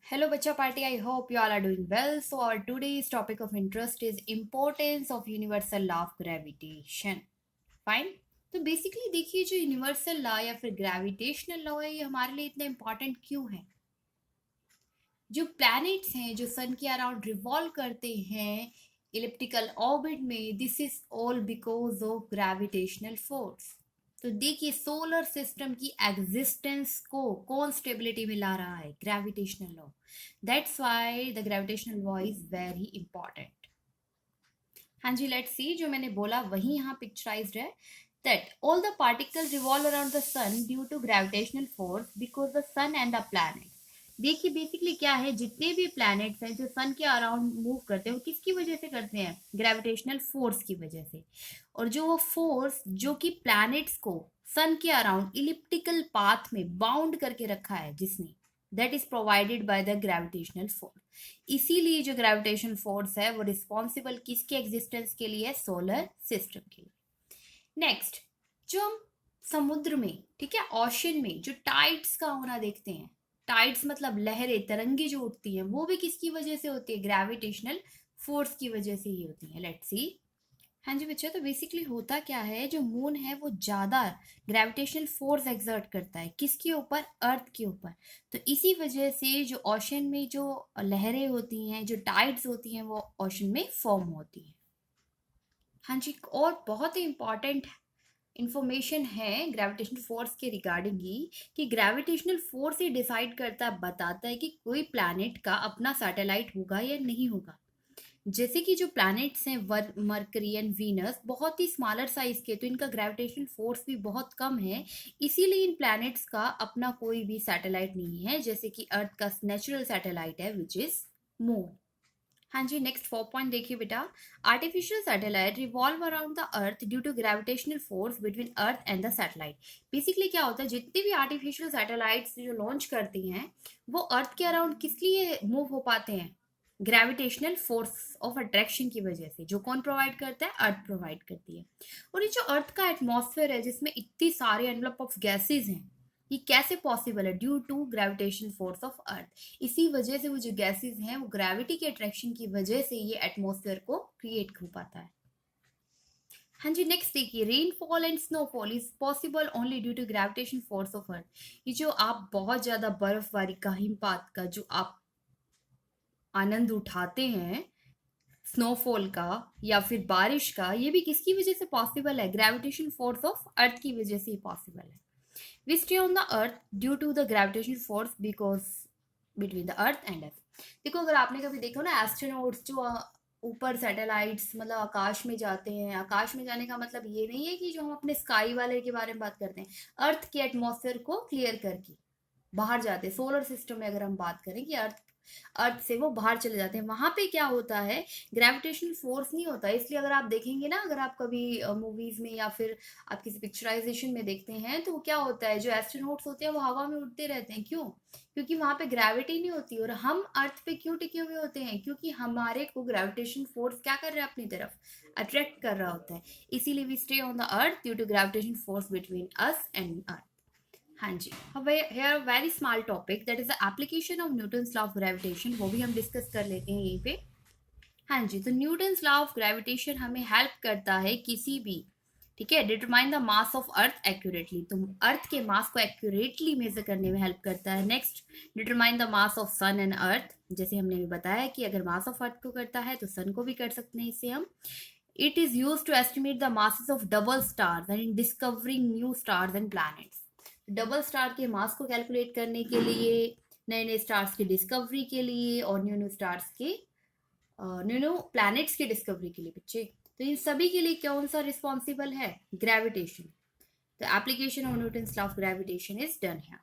Hello Bacha Party, I hope you all are doing well. So our today's topic of interest is importance of universal law of gravitation. Fine. तो basically देखिए जो universal law या फिर gravitational law है ये हमारे लिए इतना इम्पोर्टेंट क्यों है। जो प्लैनेट्स हैं जो सन के अराउंड रिवॉल्व करते हैं इलिप्टिकल ऑर्बिट में, this is all because of gravitational force. तो देखिए सोलर सिस्टम की एग्जिस्टेंस को कौन स्टेबिलिटी में ला रहा है, gravitational law. That's why the gravitational law is very important. हाँ जी, लेट्स सी, जो मैंने बोला वही यहाँ पिक्चराइज्ड है। that all the particles revolve around the sun due to gravitational force because the sun and the planet। देखिए basically क्या है, जितने भी प्लैनेट्स हैं जो सन के अराउंड मूव करते हैं वो किसकी वजह से करते हैं, ग्रेविटेशनल फोर्स की वजह से। और जो वो फोर्स जो कि प्लैनेट्स को सन के अराउंड इलिप्टिकल पाथ में बाउंड करके रखा है जिसने, that is provided by the gravitational force. इसीलिए जो ग्रेविटेशनल फोर्स है वो रिस्पॉन्सिबल किसके एग्जिस्टेंस के लिए, सोलर सिस्टम के लिए। नेक्स्ट, जो हम समुद्र में, ठीक है, ओशन में जो टाइड्स का होना देखते हैं, टाइड्स मतलब लहरें, तरंगे जो उठती हैं, वो भी किसकी वजह से होती है, ग्रेविटेशनल फोर्स की वजह से ही होती है। Let's see. हाँ जी बच्चों, तो बेसिकली होता क्या है, जो मून है वो ज़्यादा ग्रेविटेशनल फोर्स एक्सर्ट करता है किसके ऊपर, अर्थ के ऊपर। तो इसी वजह से जो ओशन में जो लहरें होती हैं, जो टाइड्स होती हैं, वो ओशन में फॉर्म होती हैं। हाँ जी, और बहुत ही इम्पॉर्टेंट इंफॉर्मेशन है ग्रेविटेशनल फोर्स के रिगार्डिंग ही, कि ग्रेविटेशनल फोर्स ही डिसाइड करता है, बताता है कि कोई प्लैनेट का अपना सैटेलाइट होगा या नहीं होगा। जैसे कि जो प्लैनेट्स हैं मरकरी एंड वीनस बहुत ही स्मॉलर साइज के, तो इनका ग्रेविटेशनल फोर्स भी बहुत कम है, इसीलिए इन प्लैनेट्स का अपना कोई भी सैटेलाइट नहीं है, जैसे कि अर्थ का नेचुरल सैटेलाइट है विच इज मून। हाँ जी, नेक्स्ट 4 पॉइंट देखिए बेटा। Artificial satellite revolve around the earth due to gravitational force between earth and the satellite. Basically क्या होता है, जितने भी आर्टिफिशियल सैटेलाइट्स जो लॉन्च करती हैं वो अर्थ के अराउंड किस लिए मूव हो पाते हैं, ग्रेविटेशनल फोर्स ऑफ अट्रैक्शन की वजह से। जो कौन प्रोवाइड करता है, अर्थ प्रोवाइड करती है। और ये जो अर्थ का एटमॉस्फेयर है जिसमें इतनी सारे एनवलप ऑफ गैसेज हैं, ये कैसे पॉसिबल है, due to gravitation force of earth. इसी वजह से वो जो गैसेज हैं वो ग्रेविटी के अट्रैक्शन की वजह से ये एटमॉस्फेयर को क्रिएट हो पाता है। हाँ जी, नेक्स्ट देखिए, rainfall and snowfall is possible only due to gravitation force of earth. ये जो आप बहुत ज्यादा बर्फबारी का, हिमपात का जो आप आनंद उठाते हैं, स्नोफॉल का या फिर बारिश का, ये भी किसकी वजह से पॉसिबल है, ग्रेविटेशन फोर्स ऑफ अर्थ की वजह से ही पॉसिबल है। We stay on the earth due to the gravitational force because between the earth and us। देखो अगर आपने कभी देखो ना, एस्ट्रोनॉट्स जो ऊपर सैटेलाइट्स मतलब आकाश में जाते हैं, आकाश में जाने का मतलब ये नहीं है कि जो हम अपने स्काई वाले के बारे में बात करते हैं, अर्थ के एटमॉस्फेयर को क्लियर करके बाहर जाते हैं। सोलर सिस्टम में अगर हम बात करें कि अर्थ अर्थ से वो बाहर चले जाते हैं, वहां पे क्या होता है, ग्रेविटेशनल फोर्स नहीं होता। इसलिए अगर आप देखेंगे ना, अगर आप कभी मूवीज में या फिर आप किसी पिक्चराइजेशन में देखते हैं, तो क्या होता है, जो एस्ट्रोनॉट्स होते हैं वो हवा में उड़ते रहते हैं। क्यों? क्योंकि वहां पे ग्रेविटी नहीं होती। और हम अर्थ पे क्यों टिके हुए होते हैं, क्योंकि हमारे को ग्रेविटेशन फोर्स क्या कर रहा है, अपनी तरफ अट्रैक्ट कर रहा होता है। इसीलिए we stay on the earth due to gravitation force between us and earth. हाँ जी, here very small topic, that is the application of Newton's law of gravitation, वो भी हम डिस्कस कर लेते हैं यहीं पे। हाँ जी, तो न्यूटन्स लॉ ऑफ ग्रेविटेशन हमें हेल्प करता है किसी भी, ठीक है, determine the mass of earth accurately, तो अर्थ के मास को एक्यूरेटली मेजर करने में हेल्प करता है। Next, determine the mass of sun and earth, जैसे हमने भी बताया कि अगर मास ऑफ अर्थ को करता है तो सन को भी कर सकते हैं इससे हम। It is use to estimate the masses of double stars and in discovering new stars and planets. Double star के मास को कैलकुलेट करने के लिए, नए नए स्टार्स की डिस्कवरी के लिए, और न्यू न्यू स्टार्स के न्यू न्यू प्लैनेट्स की डिस्कवरी के लिए बच्चे। तो इन सभी के लिए कौन सा रिस्पॉन्सिबल है, gravitation. The application of Newton's law of gravitation is done है।